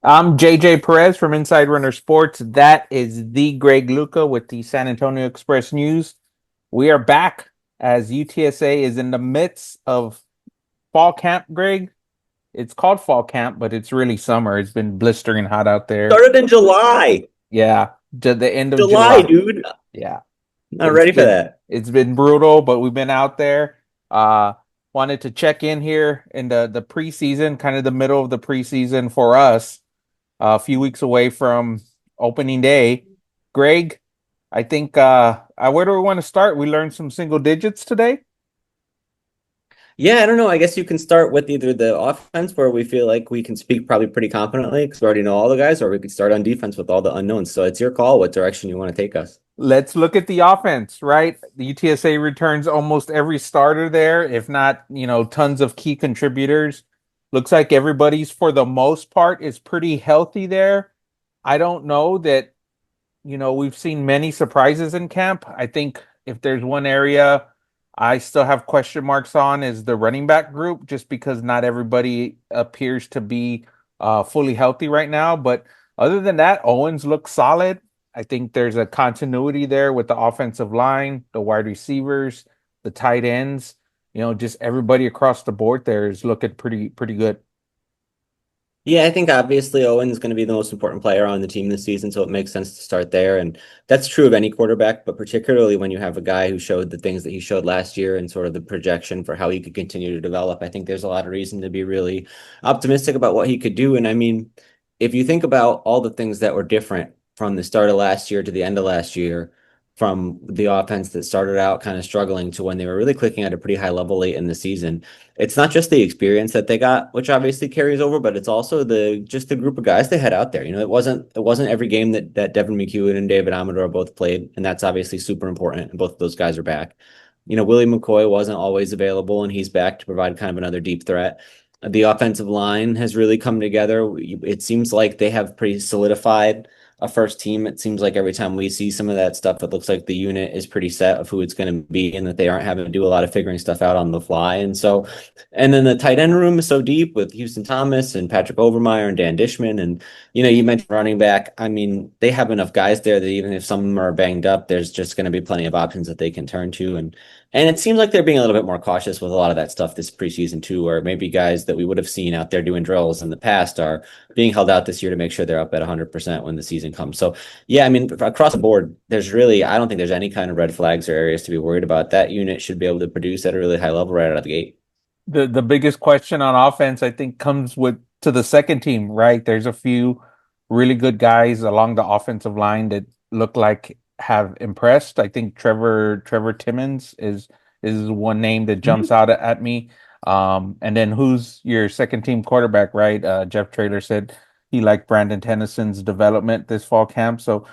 I'm JJ Perez from Inside Runner Sports. That is the Greg Luca with the San Antonio Express News. We are back as UTSA is in the midst of fall camp, Greg. It's called fall camp, but it's really summer. It's been blistering hot out there. Started in July. Yeah, to the end of July, July. dude. Yeah, Not it's ready for been that. it's been brutal, but we've been out there. Uh Wanted to check in here in the preseason, kind of the middle of the preseason for us, a few weeks away from opening day. Greg, I think where do we want to start? We learned some single digits today. Yeah, I don't know. I guess you can start with either the offense, where we feel like we can speak probably pretty confidently because we already know all the guys, or we could start on defense with all the unknowns. So it's your call what direction you want to take us. Let's look at the offense, right? The UTSA returns almost every starter there, if not, tons of key contributors. Looks like everybody's, for the most part, is pretty healthy there. I don't know that, we've seen many surprises in camp. I think if there's one area I still have question marks on is the running back group, just because not everybody appears to be fully healthy right now. But other than that, Owens looks solid. I think there's a continuity there with the offensive line, the wide receivers, the tight ends. Just everybody across the board there is looking pretty good. Yeah, I think obviously Owen's going to be the most important player on the team this season, so it makes sense to start there. And that's true of any quarterback, but particularly when you have a guy who showed the things that he showed last year and sort of the projection for how he could continue to develop. I think there's a lot of reason to be really optimistic about what he could do. And I mean, if you think about all the things that were different from the start of last year to the end of last year, from the offense that started out kind of struggling to when they were really clicking at a pretty high level late in the season, it's not just the experience that they got, which obviously carries over, but it's also the group of guys they had out there. It wasn't every game that Devin McEwen and David Amador both played, and that's obviously super important. And both of those guys are back. Willie McCoy wasn't always available, and he's back to provide kind of another deep threat. The offensive line has really come together. It seems like they have pretty solidified a first team. It seems like every time we see some of that stuff, it looks like the unit is pretty set of who it's going to be and that they aren't having to do a lot of figuring stuff out on the fly. And then the tight end room is so deep with Houston Thomas and Patrick Overmeyer and Dan Dishman. And, you mentioned running back. I mean, they have enough guys there that even if some of them are banged up, there's just going to be plenty of options that they can turn to. And it seems like they're being a little bit more cautious with a lot of that stuff this preseason too, where maybe guys that we would have seen out there doing drills in the past are being held out this year to make sure they're up at 100% when the season comes. So, yeah, I mean, across the board, I don't think there's any kind of red flags or areas to be worried about. That unit should be able to produce at a really high level right out of the gate. The biggest question on offense, I think, comes with to the second team, right? There's a few really good guys along the offensive line that look like have impressed. I think Trevor Timmons is one name that jumps Mhm. out at me. And then who's your second team quarterback, right? Jeff Traylor said he liked Brandon Tennyson's development this fall camp. So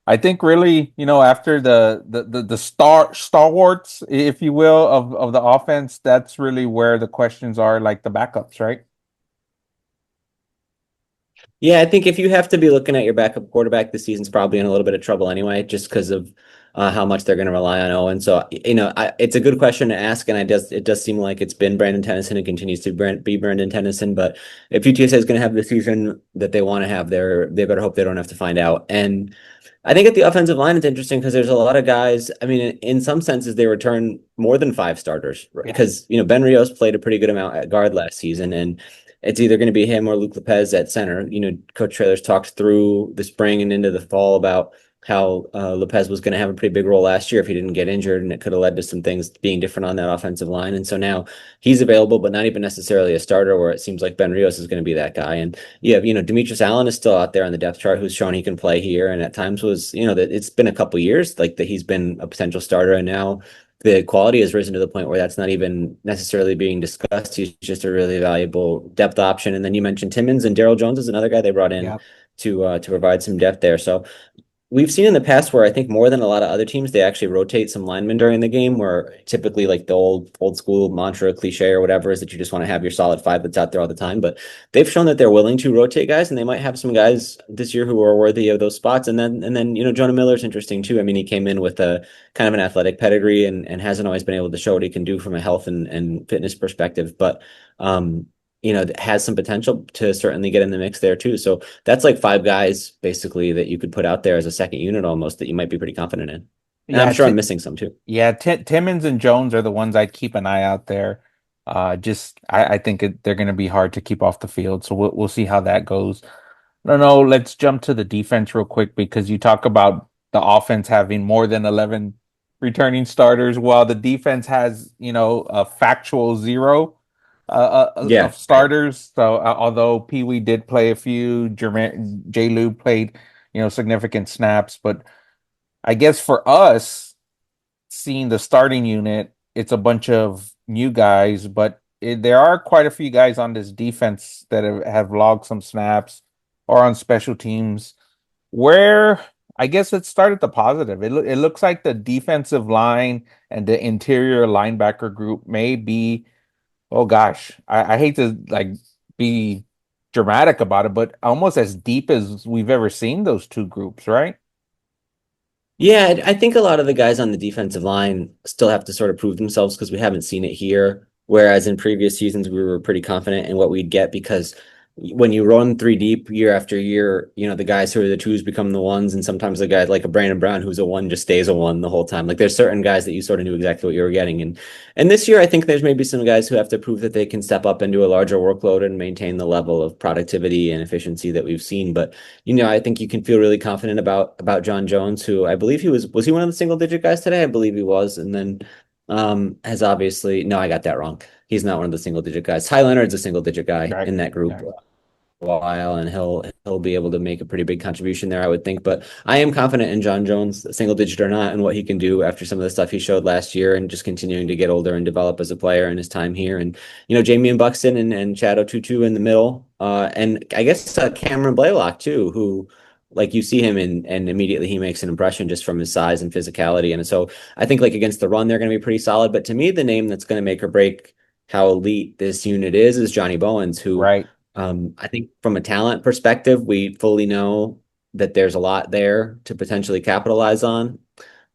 I think really, after the stalwarts, if you will, of the offense, that's really where the questions are, like the backups, right? Yeah, I think if you have to be looking at your backup quarterback, the season's probably in a little bit of trouble anyway, just because of how much they're going to rely on Owen. So, it's a good question to ask, and it does seem like it's been Brandon Tennyson and continues to be Brandon Tennyson. But if UTSA is going to have the season that they want to have, they better hope they don't have to find out. And I think at the offensive line, it's interesting because there's a lot of guys. I mean, in some senses, they return more than five starters Yeah. because Ben Rios played a pretty good amount at guard last season, and it's either going to be him or Luke Lopez at center. Coach Trailers talked through the spring and into the fall about how Lopez was going to have a pretty big role last year if he didn't get injured, and it could have led to some things being different on that offensive line. And so now he's available, but not even necessarily a starter, where it seems like Ben Rios is going to be that guy. And Demetrius Allen is still out there on the depth chart, who's shown he can play here, and at times that it's been a couple years like that he's been a potential starter, and now the quality has risen to the point where that's not even necessarily being discussed. He's just a really valuable depth option. And then you mentioned Timmons, and Daryl Jones is another guy they brought in Yeah. to provide some depth there. So we've seen in the past where I think more than a lot of other teams, they actually rotate some linemen during the game, where typically like the old school mantra, cliche or whatever is that you just want to have your solid five that's out there all the time. But they've shown that they're willing to rotate guys, and they might have some guys this year who are worthy of those spots. And then Jonah Miller's interesting too. I mean, he came in with a kind of an athletic pedigree and hasn't always been able to show what he can do from a health and fitness perspective. But that has some potential to certainly get in the mix there too. So that's like five guys basically that you could put out there as a second unit almost that you might be pretty confident in. And I'm Yeah, sure I'm missing some too. yeah, Timmons and Jones are the ones I'd keep an eye out there. I think they're going to be hard to keep off the field, so we'll see how that goes. No, no, let's jump to the defense real quick because you talk about the offense having more than 11 returning starters, while the defense has, a factual zero Yeah, of right. starters. So although Pee Wee did play a few, Jermaine J. Lou played, significant snaps, but I guess for us seeing the starting unit, it's a bunch of new guys, but there are quite a few guys on this defense that have logged some snaps or on special teams. Where I guess let's start at the positive. It looks like the defensive line and the interior linebacker group may be, oh gosh, I hate to like be dramatic about it, but almost as deep as we've ever seen those two groups, right? Yeah, I think a lot of the guys on the defensive line still have to sort of prove themselves because we haven't seen it here. Whereas in previous seasons, we were pretty confident in what we'd get because when you run three deep year after year, the guys who are the twos become the ones, and sometimes the guy like a Brandon Brown who's a one just stays a one the whole time. Like there's certain guys that you sort of knew exactly what you were getting, and this year I think there's maybe some guys who have to prove that they can step up into a larger workload and maintain the level of productivity and efficiency that we've seen. But I think you can feel really confident about John Jones, who I believe was he one of the single digit guys today? I believe he was, and then has obviously no, I got that wrong. He's not one of the single digit guys. Ty Leonard's a single digit guy Right. in that group Yeah. while, and he'll be able to make a pretty big contribution there, I would think. But I am confident in John Jones, single digit or not, and what he can do after some of the stuff he showed last year, and just continuing to get older and develop as a player in his time here. And Jamie and Buxton and Chad Tutu in the middle, and I guess Cameron Blaylock too, who. Like you see him and immediately he makes an impression just from his size and physicality. And so I think like against the run, they're going to be pretty solid. But to me, the name that's going to make or break how elite this unit is Johnny Bowens, who Right. I think from a talent perspective, we fully know that there's a lot there to potentially capitalize on,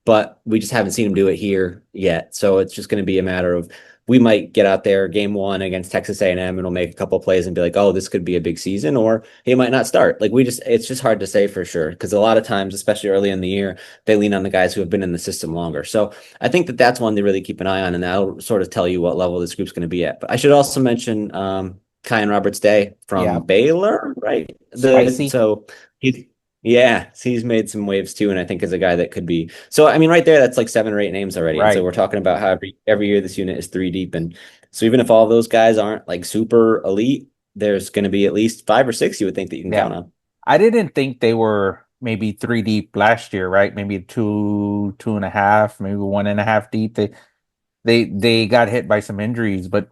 but we just haven't seen him do it here yet. So it's just going to be a matter of we might get out there game one against Texas A&M and we'll make a couple plays and be like, oh, this could be a big season, or he might not start. Like it's just hard to say for sure because a lot of times, especially early in the year, they lean on the guys who have been in the system longer. So I think that that's one to really keep an eye on, and that'll sort of tell you what level this group's going to be at. But I should also mention Kyan Roberts Day from Yeah. Baylor, right? The Spicy. so he's yeah, he's made some waves too, and I think is a guy that could be. So I mean, right there, that's like 7 or 8 names already, and so Right. we're talking about how every year this unit is three deep, and so even if all of those guys aren't like super elite, there's going to be at least 5 or 6 you would think that you can Yeah. count on. I didn't think they were maybe three deep last year, right? Maybe two and a half, maybe one and a half deep. They got hit by some injuries, but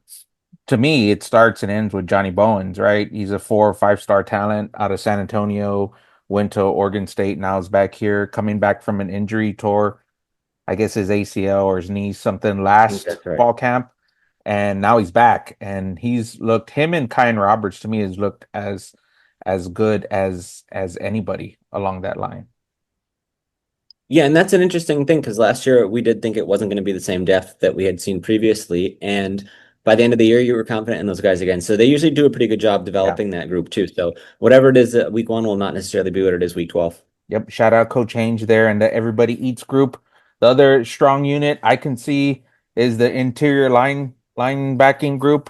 to me, it starts and ends with Johnny Bowens, right? He's a 4 or 5 star talent out of San Antonio, went to Oregon State, now is back here, coming back from an injury tour, I guess his ACL or his knee, something I think last that's right. fall camp. And now he's back and him and Kyan Roberts to me has looked as good as anybody along that line. Yeah, and that's an interesting thing because last year we did think it wasn't going to be the same depth that we had seen previously, and by the end of the year you were confident in those guys again. So they usually do a pretty good job Yeah. developing that group too. So whatever it is week one will not necessarily be what it is week 12. Yep. Shout out Coach Hange there and the Everybody Eats group. The other strong unit I can see is the interior linebacking group.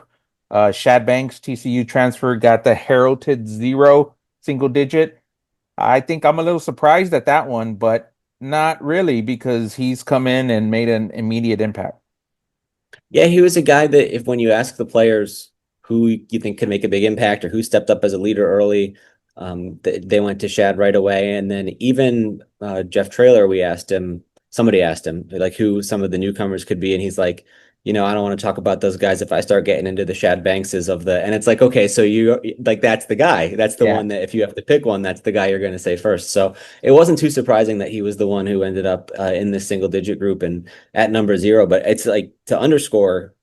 Shad Banks, TCU transfer, got the heralded zero single digit. I think I'm a little surprised at that one, but not really because he's come in and made an immediate impact. Yeah, he was a guy that if when you ask the players who you think could make a big impact or who stepped up as a leader early, they went to Shad right away. And then even Jeff Traylor, somebody asked him like who some of the newcomers could be, and he's like, I don't want to talk about those guys if I start getting into the Shad Bankses of the, and it's like, okay, so you like that's the guy, that's the Yeah, one that if you have to pick one, that's the guy you're going to say first. So it wasn't too surprising that he was the one who ended up in this single digit group and at number zero. But it's like to underscore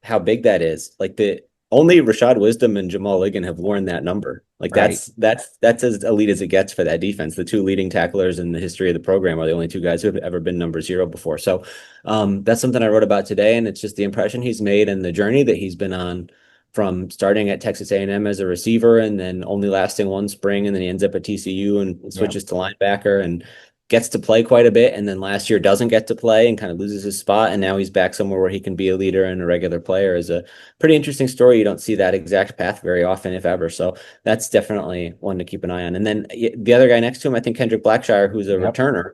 how big that is. Like the only Rashad Wisdom and Jamal Liggin have worn that number. Like right. that's as elite as it gets for that defense. The two leading tacklers in the history of the program are the only two guys who have ever been number zero before. So that's something I wrote about today, and it's just the impression he's made and the journey that he's been on from starting at Texas A&M as a receiver and then only lasting one spring, and then he ends up at TCU and Yeah. switches to linebacker and gets to play quite a bit, and then last year doesn't get to play and kind of loses his spot, and now he's back somewhere where he can be a leader and a regular player. Is a pretty interesting story. You don't see that exact path very often, if ever. So that's definitely one to keep an eye on. And then the other guy next to him, I think Kendrick Blackshire, who's a Yep. returner.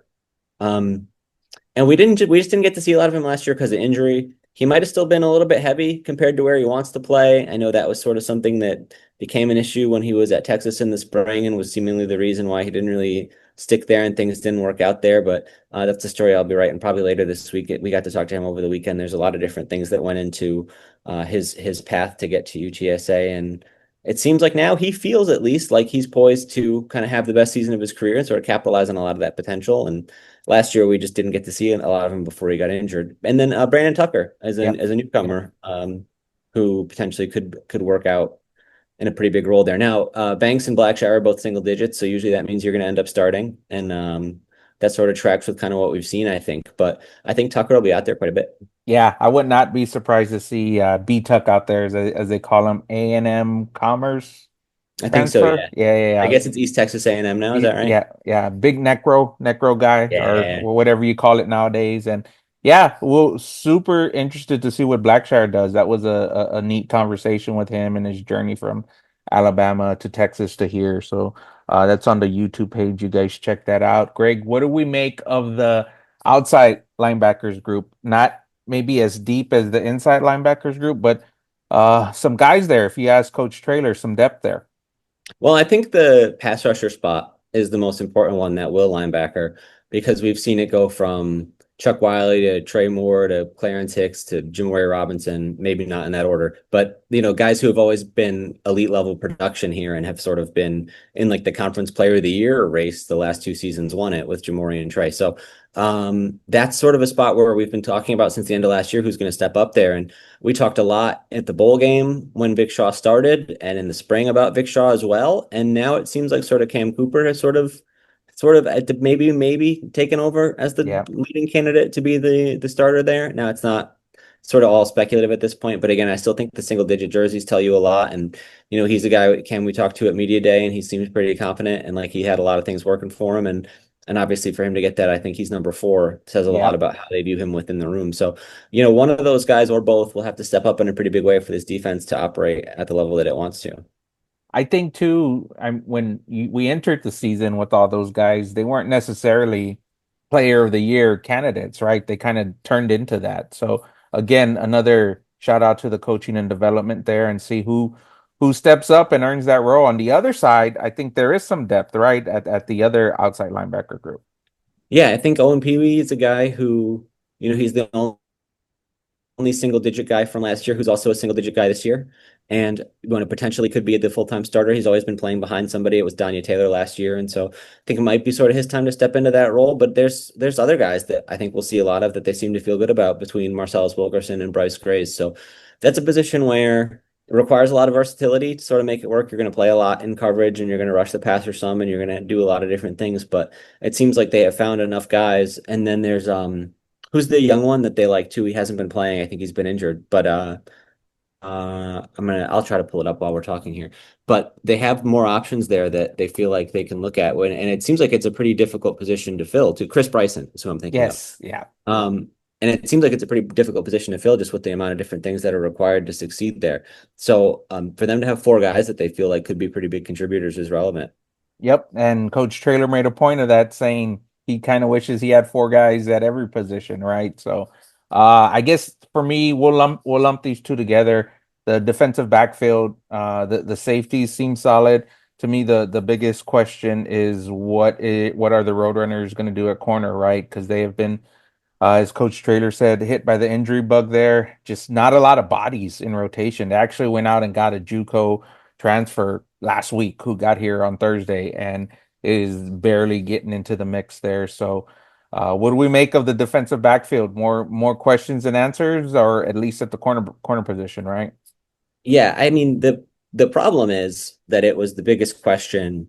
Um, and we just didn't get to see a lot of him last year because of injury. He might have still been a little bit heavy compared to where he wants to play. I know that was sort of something that became an issue when he was at Texas in the spring and was seemingly the reason why he didn't really stick there and things didn't work out there. But that's a story I'll be writing probably later this week. We got to talk to him over the weekend. There's a lot of different things that went into his path to get to UTSA, and it seems like now he feels at least like he's poised to kind of have the best season of his career and sort of capitalize on a lot of that potential. And last year, we just didn't get to see a lot of him before he got injured. And then Brandon Tucker Yep. as a Yep. newcomer, who potentially could work out in a pretty big role there. Now, Banks and Blackshire are both single digits, so usually that means you're going to end up starting, and that sort of tracks with kind of what we've seen, I think. But I think Tucker will be out there quite a bit. Yeah, I would not be surprised to see B Tuck out there as they call him, A&M Commerce I think so, transfer. yeah. Yeah, yeah, I yeah. guess it's East Texas A&M now. Is that right? Yeah, yeah, big necro guy or Yeah. whatever you call it nowadays. And yeah, well, super interested to see what Blackshire does. That was a neat conversation with him and his journey from Alabama to Texas to here. So that's on the YouTube page. You guys check that out. Greg, what do we make of the outside linebackers group? Not maybe as deep as the inside linebackers group, but some guys there. If you ask Coach Traylor, some depth there. Well, I think the pass rusher spot is the most important one, that will linebacker, because we've seen it go from Chuck Wiley to Trey Moore to Clarence Hicks to Jamory Robinson, maybe not in that order, but guys who have always been elite level production here and have sort of been in like the conference player of the year race the last 2 seasons, won it with Jamory and Trey. So that's sort of a spot where we've been talking about since the end of last year who's going to step up there. And we talked a lot at the bowl game when Vic Shaw started and in the spring about Vic Shaw as well. And now it seems like sort of Cam Cooper has sort of maybe taken over as the Yeah, leading candidate to be the starter there. Now it's not sort of all speculative at this point, but again, I still think the single digit jerseys tell you a lot. And he's a guy Cam we talked to at media day, and he seems pretty confident and like he had a lot of things working for him. And obviously for him to get that, I think he's number 4, says a lot yeah. about how they view him within the room. So, one of those guys or both will have to step up in a pretty big way for this defense to operate at the level that it wants to. I think too, we entered the season with all those guys, they weren't necessarily player of the year candidates, right? They kind of turned into that. So again, another shout out to the coaching and development there and see who steps up and earns that role. On the other side, I think there is some depth, right? At the other outside linebacker group. Yeah, I think Owen Pee is a guy who, he's the only single digit guy from last year who's also a single digit guy this year. And when it potentially could be the full-time starter, he's always been playing behind somebody. It was Danya Taylor last year. And so I think it might be sort of his time to step into that role. But there's other guys that I think we'll see a lot of that they seem to feel good about between Marcellus Wilkerson and Bryce Grays. So that's a position where it requires a lot of versatility to sort of make it work. You're going to play a lot in coverage and you're going to rush the passer some and you're going to do a lot of different things. But it seems like they have found enough guys. And then there's who's the young one that they like too? He hasn't been playing. I think he's been injured, but I'll try to pull it up while we're talking here. But they have more options there that they feel like they can look at when, and it seems like it's a pretty difficult position to fill. To Chris Bryson is who I'm thinking of. Yes, yeah. And it seems like it's a pretty difficult position to fill just with the amount of different things that are required to succeed there. So for them to have 4 guys that they feel like could be pretty big contributors is relevant. Yep. And Coach Traylor made a point of that, saying he kind of wishes he had 4 guys at every position, right? So I guess for me, we'll lump these two together. The defensive backfield, the safeties seem solid. To me, the biggest question is what are the Roadrunners going to do at corner, right? Because they have been as Coach Traylor said, hit by the injury bug there. Just not a lot of bodies in rotation. They actually went out and got a JUCO transfer last week who got here on Thursday and is barely getting into the mix there. So, what do we make of the defensive backfield? More questions than answers, or at least at the corner position, right? Yeah, I mean the problem is that it was the biggest question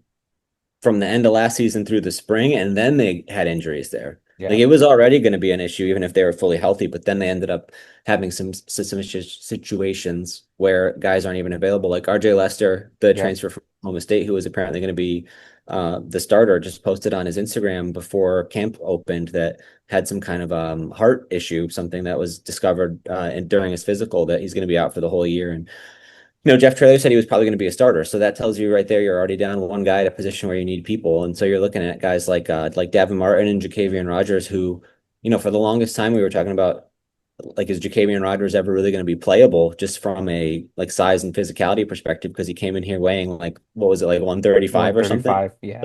from the end of last season through the spring, and then they had injuries there. Like Yeah, it was already going to be an issue, even if they were fully healthy. But then they ended up having some situations where guys aren't even available. Like RJ Lester, the yeah. transfer from Oklahoma State, who was apparently going to be the starter, just posted on his Instagram before camp opened that had some kind of heart issue, something that was discovered during his physical, that he's going to be out for the whole year. And Jeff Traylor said he was probably going to be a starter. So that tells you right there you're already down one guy at a position where you need people. And so you're looking at guys like Davin Martin and Jacavian Rogers, who, for the longest time we were talking about, like, is Jacavian Rogers ever really going to be playable just from a like size and physicality perspective? Because he came in here weighing like, what was it, like 135 or something? 135. Yeah.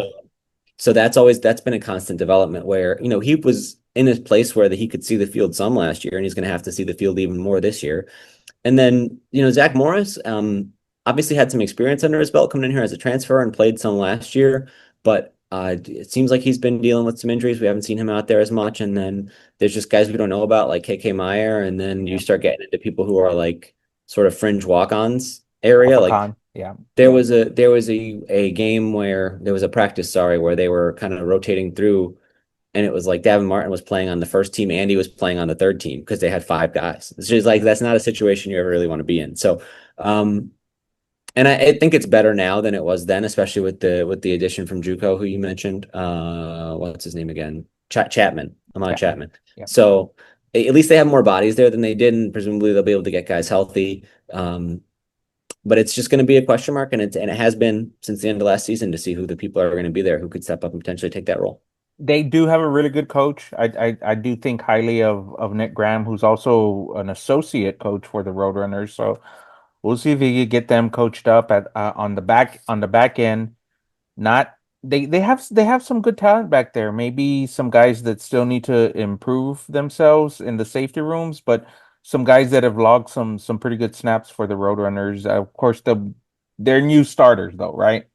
So that's been a constant development where, he was in a place where he could see the field some last year, and he's going to have to see the field even more this year. And then, Zach Morris, obviously had some experience under his belt coming in here as a transfer and played some last year, but it seems like he's been dealing with some injuries. We haven't seen him out there as much. And then there's just guys we don't know about, like KK Meyer. And then you Yeah. start getting into people who are like sort of fringe walk-ons area. Alpha Like Khan. Yeah. there was a game where there was a practice, sorry, where they were kind of rotating through, and it was like Davin Martin was playing on the first team and he was playing on the third team because they had five guys. It's just like that's not a situation you ever really want to be in. So, and I think it's better now than it was then, especially with the addition from JUCO, who you mentioned. What's his name again? Chapman. Ahmad Chapman. Chapman. Yeah. So at least they have more bodies there than they did, and presumably they'll be able to get guys healthy. But it's just going to be a question mark, and it has been since the end of last season, to see who the people are going to be there who could step up and potentially take that role. They do have a really good coach. I do think highly of Nick Graham, who's also an associate coach for the Roadrunners. So we'll see if he can get them coached up at on the back end. Not they have some good talent back there. Maybe some guys that still need to improve themselves in the safety rooms, but some guys that have logged some pretty good snaps for the Roadrunners. Of course, they're new starters though, right?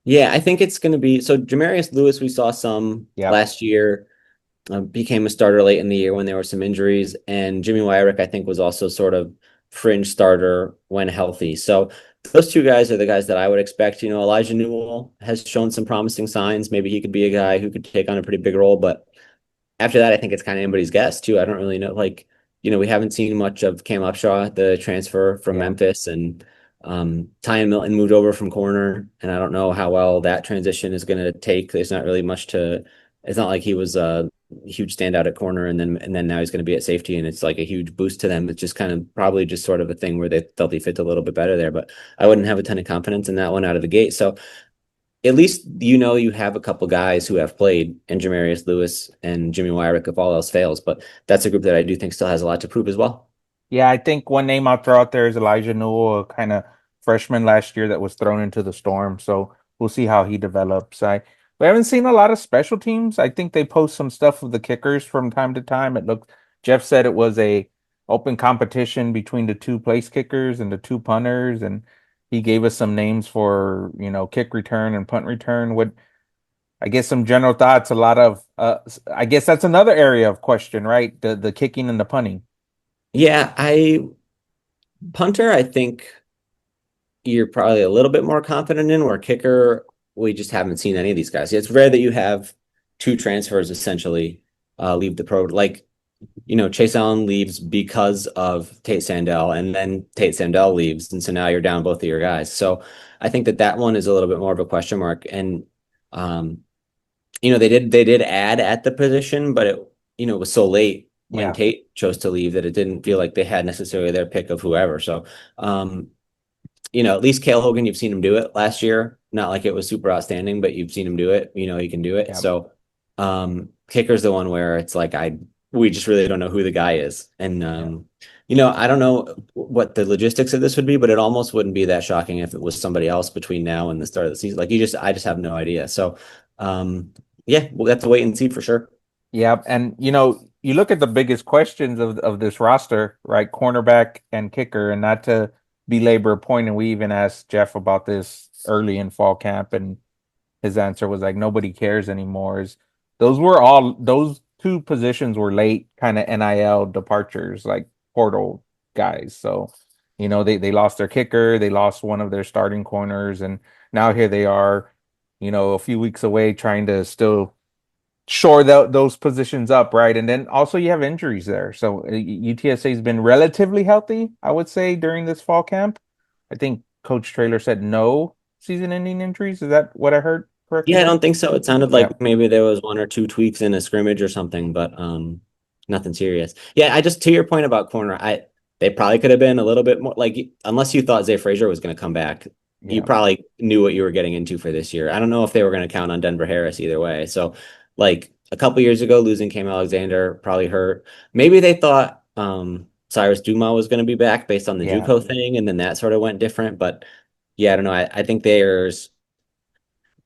Yeah, I think it's going to be so. Jamarius Lewis, we saw some Yep. last year, became a starter late in the year when there were some injuries, and Jimmy Wyrick, I think, was also sort of fringe starter when healthy. So those two guys are the guys that I would expect. Elijah Newell has shown some promising signs. Maybe he could be a guy who could take on a pretty big role, but after that, I think it's kind of anybody's guess too. I don't really know. Like, we haven't seen much of Cam Upshaw, the transfer from Yeah. Memphis, and Ty Milton moved over from corner, and I don't know how well that transition is going to take. There's not really much to. It's not like he was a huge standout at corner, and then now he's going to be at safety, and it's like a huge boost to them. It's just kind of probably just sort of a thing where they felt he fit a little bit better there, but I wouldn't have a ton of confidence in that one out of the gate. So at least you have a couple guys who have played in Jamarius Lewis and Jimmy Wyrick if all else fails. But that's a group that I do think still has a lot to prove as well. Yeah, I think one name I'll throw out there is Elijah Newell, a kind of freshman last year that was thrown into the storm. So we'll see how he develops. We haven't seen a lot of special teams. I think they post some stuff with the kickers from time to time. It looked Jeff said it was a open competition between the two place kickers and the two punters, and he gave us some names for, kick return and punt return. What I guess some general thoughts, a lot of I guess that's another area of question, right? The kicking and the punting. Yeah, punter, I think you're probably a little bit more confident in, where kicker, we just haven't seen any of these guys. It's rare that you have two transfers essentially leave the pro. Like, Chase Allen leaves because of Tate Sandell, and then Tate Sandell leaves, and so now you're down both of your guys. So I think that one is a little bit more of a question mark. And um, they did add at the position, but it was so late when Yeah. Tate chose to leave that it didn't feel like they had necessarily their pick of whoever. So um, at least Cale Hogan, you've seen him do it last year. Not like it was super outstanding, but you've seen him do it. He can do it. Yeah. So kicker's the one where it's like we just really don't know who the guy is. And Yeah. I don't know what the logistics of this would be, but it almost wouldn't be that shocking if it was somebody else between now and the start of the season. Like I just have no idea. So yeah, we'll have to wait and see for sure. Yeah, and you look at the biggest questions of this roster, right? Cornerback and kicker, and not to belabor a point, and we even asked Jeff about this early in fall camp, and his answer was like nobody cares anymore. Those two positions were late kind of NIL departures, like portal guys. So, they lost their kicker, they lost one of their starting corners, and now here they are, a few weeks away trying to still shore those positions up, right? And then also you have injuries there. So UTSA has been relatively healthy, I would say, during this fall camp. I think Coach Traylor said no season-ending injuries. Is that what I heard Yeah, I correctly? don't think so. It sounded Yeah, like maybe there was one or two tweaks in a scrimmage or something, but nothing serious. Yeah, I just to your point about corner, I they probably could have been a little bit more like unless you thought Zay Frazier was going to come back, you yeah, probably knew what you were getting into for this year. I don't know if they were going to count on Denver Harris either way. So, like a couple years ago, losing Cam Alexander probably hurt. Maybe they thought Cyrus Duma was going to be back based on the yeah, JUCO thing, and then that sort of went different. But yeah, I don't know. I think there's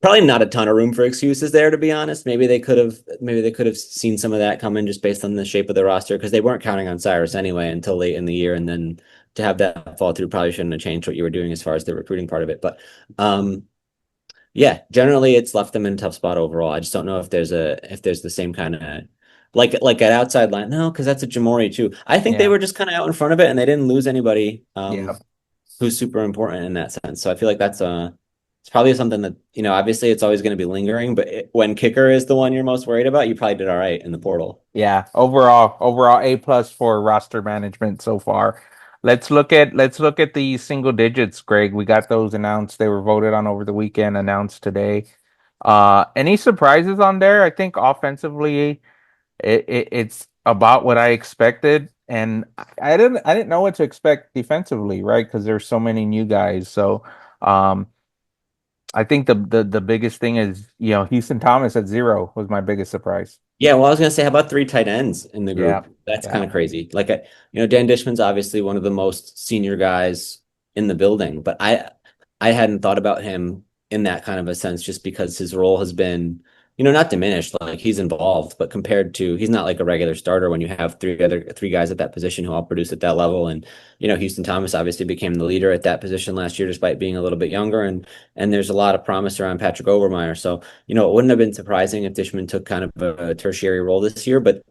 probably not a ton of room for excuses there, to be honest. Maybe they could have seen some of that coming just based on the shape of the roster because they weren't counting on Cyrus anyway until late in the year, and then to have that fall through probably shouldn't have changed what you were doing as far as the recruiting part of it. But um, yeah, generally it's left them in a tough spot overall. I just don't know if there's the same kind of like at outside line. No, because that's a Jamori too. I think they yeah, were just kind of out in front of it and they didn't lose anybody. yeah. Who's super important in that sense. So I feel like that's it's probably something that, obviously it's always going to be lingering, but when kicker is the one you're most worried about, you probably did all right in the portal. Yeah, overall A plus for roster management so far. Let's look at the single digits, Greg. We got those announced. They were voted on over the weekend, announced today. Any surprises on there? I think offensively it's about what I expected, and I didn't know what to expect defensively, right? Because there's so many new guys. So um I think the biggest thing is, Houston Thomas at zero was my biggest surprise. Yeah, well, I was gonna say, how about three tight ends in the Yeah. group? That's kind Yeah. of crazy. Like, Dan Dishman's obviously one of the most senior guys in the building, but I hadn't thought about him in that kind of a sense, just because his role has been, not diminished. Like he's involved, but compared to, he's not like a regular starter when you have three guys at that position who all produce at that level. And Houston Thomas obviously became the leader at that position last year, despite being a little bit younger. And there's a lot of promise around Patrick Overmeyer. So it wouldn't have been surprising if Dishman took kind of a tertiary role this year, but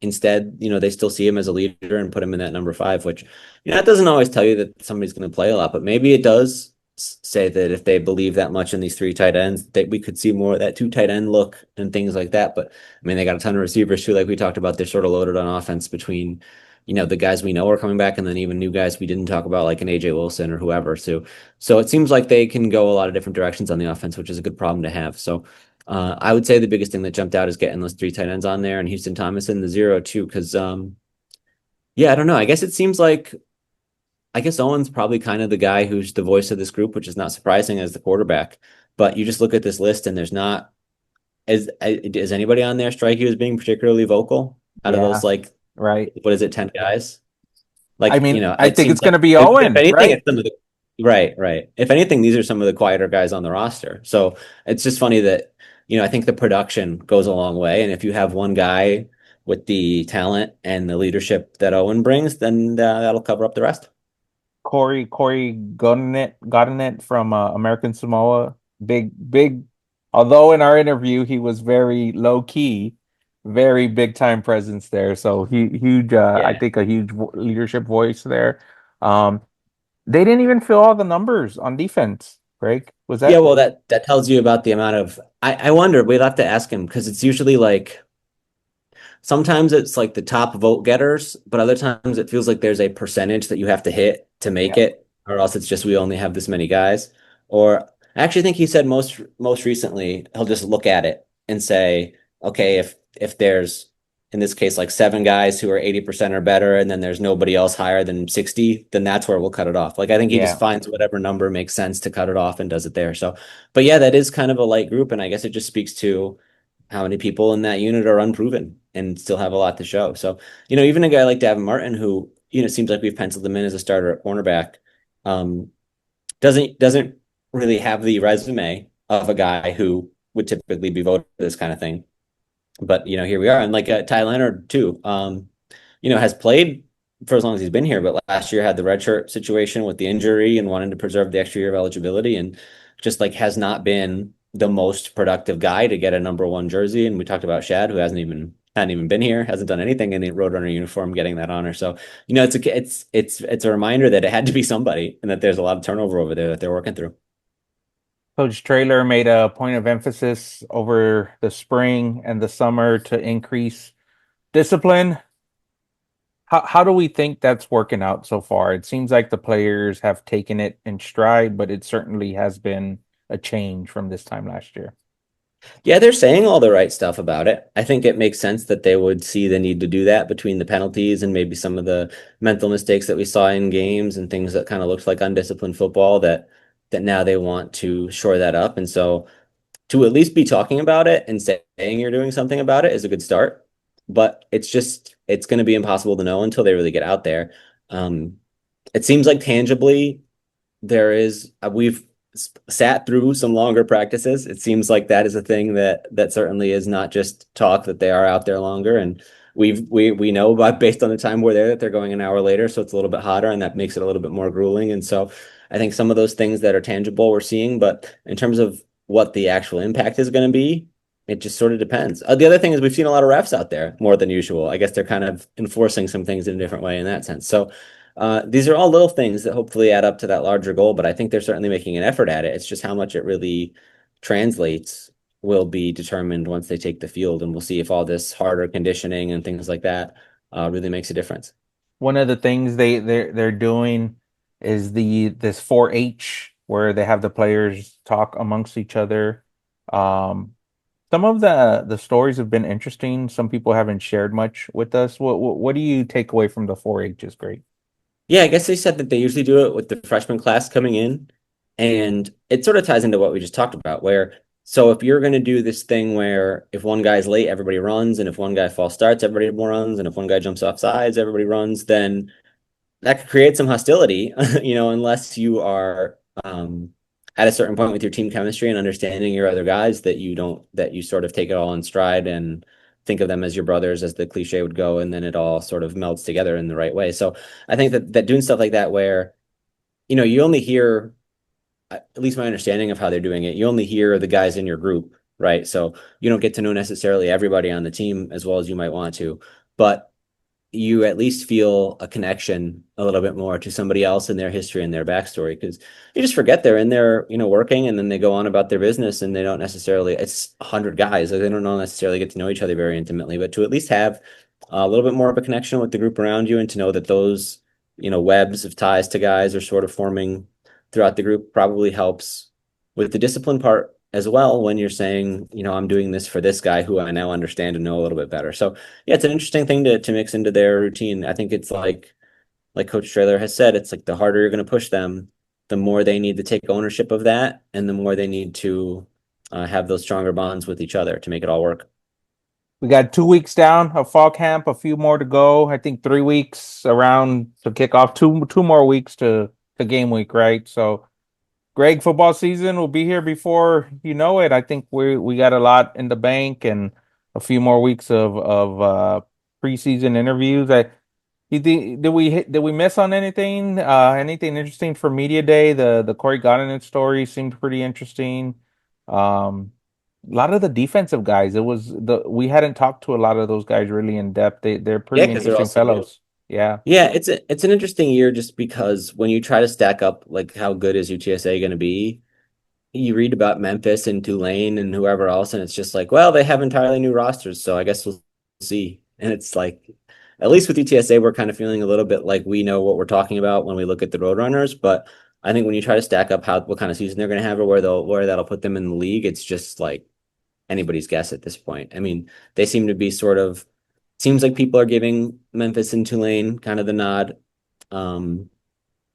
instead, they still see him as a leader and put him in that number five, which, that doesn't always tell you that somebody's going to play a lot, but maybe it does say that if they believe that much in these three tight ends, that we could see more of that two tight end look and things like that. But I mean, they got a ton of receivers too, like we talked about. They're sort of loaded on offense between, the guys we know are coming back and then even new guys we didn't talk about, like an AJ Wilson or whoever. So it seems like they can go a lot of different directions on the offense, which is a good problem to have. So I would say the biggest thing that jumped out is getting those three tight ends on there and Houston Thomas in the zero too. Because yeah, I don't know. I guess Owen's probably kind of the guy who's the voice of this group, which is not surprising as the quarterback. But you just look at this list and there's not is anybody on there strike you as being particularly vocal out of those, Yeah. like, Right. what is it, 10 guys? I Like, mean, I it think seems it's like gonna be if Owen, anything, right? it's some of the right, right. If anything, these are some of the quieter guys on the roster. So it's just funny that, I think the production goes a long way. And if you have one guy with the talent and the leadership that Owen brings, then that'll cover up the rest. Corey got it from American Samoa. Big. Although in our interview he was very low key, very big time presence there. So huge. I Yeah. think a huge leadership voice there. Um, they didn't even fill all the numbers on defense. Greg, was Yeah, that? well, that tells you about the amount of I wonder, we'd have to ask him because it's usually like sometimes it's like the top vote getters, but other times it feels like there's a percentage that you have to hit to make Yeah. it, or else it's just we only have this many guys. Or I actually think he said most recently he'll just look at it and say, okay, if there's in this case like seven guys who are 80% or better, and then there's nobody else higher than 60, then that's where we'll cut it off. Like I think he just Yeah. finds whatever number makes sense to cut it off and does it there. So, but yeah, that is kind of a light group, and I guess it just speaks to how many people in that unit are unproven and still have a lot to show. So, even a guy like Davin Martin, who, seems like we've penciled him in as a starter at cornerback, um, doesn't really have the resume of a guy who would typically be voted for this kind of thing. But, here we are. And like Ty Leonard too, has played for as long as he's been here, but last year had the redshirt situation with the injury and wanted to preserve the extra year of eligibility and just like has not been the most productive guy to get a number one jersey. And we talked about Shad, who hadn't even been here, hasn't done anything in the Roadrunner uniform, getting that honor. So, it's a reminder that it had to be somebody and that there's a lot of turnover over there that they're working through. Coach Trailer made a point of emphasis over the spring and the summer to increase discipline. How do we think that's working out so far? It seems like the players have taken it in stride, but it certainly has been a change from this time last year. Yeah, they're saying all the right stuff about it. I think it makes sense that they would see the need to do that between the penalties and maybe some of the mental mistakes that we saw in games and things that kind of looked like undisciplined football that now they want to shore that up. And so to at least be talking about it and saying you're doing something about it is a good start. But it's going to be impossible to know until they really get out there. Um, it seems like tangibly there is we've sat through some longer practices. It seems like that is a thing that certainly is not just talk, that they are out there longer. And we know about, based on the time we're there, that they're going an hour later, so it's a little bit hotter and that makes it a little bit more grueling. And so I think some of those things that are tangible we're seeing, but in terms of what the actual impact is going to be, it just sort of depends. The other thing is we've seen a lot of refs out there more than usual. I guess they're kind of enforcing some things in a different way in that sense. So these are all little things that hopefully add up to that larger goal, but I think they're certainly making an effort at it. It's just how much it really translates will be determined once they take the field, and we'll see if all this harder conditioning and things like that really makes a difference. One of the things they're doing is the this 4-H where they have the players talk amongst each other. Um, some of the stories have been interesting. Some people haven't shared much with us. What do you take away from the 4-H is great? Yeah, I guess they said that they usually do it with the freshman class coming in. And it sort of ties into what we just talked about, where so if you're going to do this thing where if one guy's late, everybody runs, and if one guy false starts, everybody runs, and if one guy jumps off sides, everybody runs, then that could create some hostility, unless you are at a certain point with your team chemistry and understanding your other guys that you sort of take it all in stride and think of them as your brothers, as the cliche would go, and then it all sort of melds together in the right way. So I think that doing stuff like that where, you only hear, at least my understanding of how they're doing it, you only hear the guys in your group, right? So you don't get to know necessarily everybody on the team as well as you might want to, but you at least feel a connection a little bit more to somebody else and their history and their backstory, because you just forget they're in there, working, and then they go on about their business and they don't necessarily, it's 100 guys, like they don't necessarily get to know each other very intimately, but to at least have a little bit more of a connection with the group around you and to know that those, webs of ties to guys are sort of forming throughout the group probably helps with the discipline part as well, when you're saying, I'm doing this for this guy who I now understand and know a little bit better. So yeah, it's an interesting thing to mix into their routine. I think it's like Coach Trailer has said, it's like the harder you're going to push them, the more they need to take ownership of that, and the more they need to have those stronger bonds with each other to make it all work. We got 2 weeks down of fall camp, a few more to go. I think 3 weeks around to kick off. Two more weeks to game week, right? So Greg, football season will be here before you know it. I think we got a lot in the bank and a few more weeks of preseason interviews. You think did we miss on anything? Anything interesting for media day? The Corey Goddard story seemed pretty interesting. A lot of the defensive guys. It was the we hadn't talked to a lot of those guys really in depth. They're Yeah, pretty because they're all interesting so new. fellows. Yeah. Yeah, it's an interesting year just because when you try to stack up like how good is UTSA going to be, you read about Memphis and Tulane and whoever else, and it's just like, well, they have entirely new rosters, so I guess we'll see. And it's like, at least with UTSA, we're kind of feeling a little bit like we know what we're talking about when we look at the Roadrunners. But I think when you try to stack up what kind of season they're going to have or where that'll put them in the league, it's just like anybody's guess at this point. I mean, they seem to be sort of seems like people are giving Memphis and Tulane kind of the nod. Um,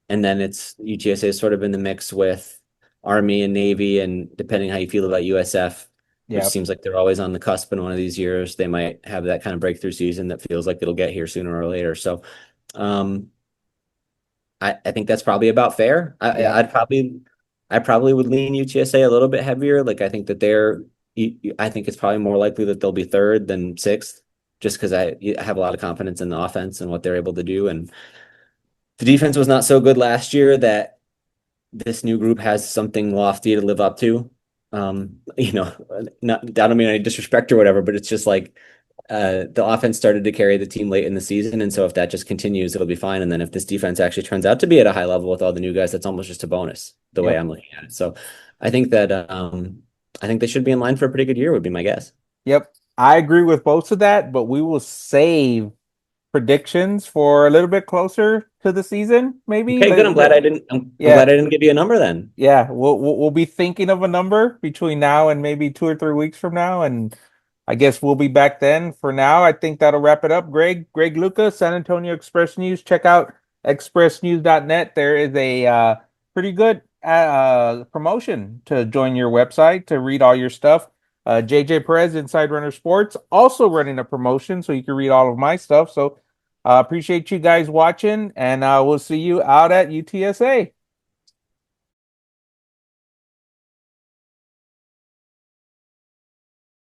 and then it's UTSA is sort of in the mix with Army and Navy, and depending how you feel about USF, which Yeah. seems like they're always on the cusp in one of these years, they might have that kind of breakthrough season that feels like it'll get here sooner or later. So um, I think that's probably about fair. Yeah. I probably would lean UTSA a little bit heavier. Like I think that I think it's probably more likely that they'll be third than sixth, just because I have a lot of confidence in the offense and what they're able to do. And the defense was not so good last year that this new group has something lofty to live up to. Not I don't mean any disrespect or whatever, but it's just like the offense started to carry the team late in the season, and so if that just continues, it'll be fine. And then if this defense actually turns out to be at a high level with all the new guys, that's almost just a bonus, the way Yep. I'm looking at it. So I think that I think they should be in line for a pretty good year, would be my guess. Yep, I agree with both of that, but we will save predictions for a little bit closer to the season, maybe. Okay, good. I'm Yeah, glad I didn't give you a number then. yeah, we'll be thinking of a number between now and maybe 2 or 3 weeks from now, and I guess we'll be back then. For now, I think that'll wrap it up. Greg Luca, San Antonio Express News. Check out expressnews.net. There is a pretty good promotion to join your website to read all your stuff. JJ Perez, Inside Runner Sports, also running a promotion so you can read all of my stuff. So appreciate you guys watching, and we'll see you out at UTSA.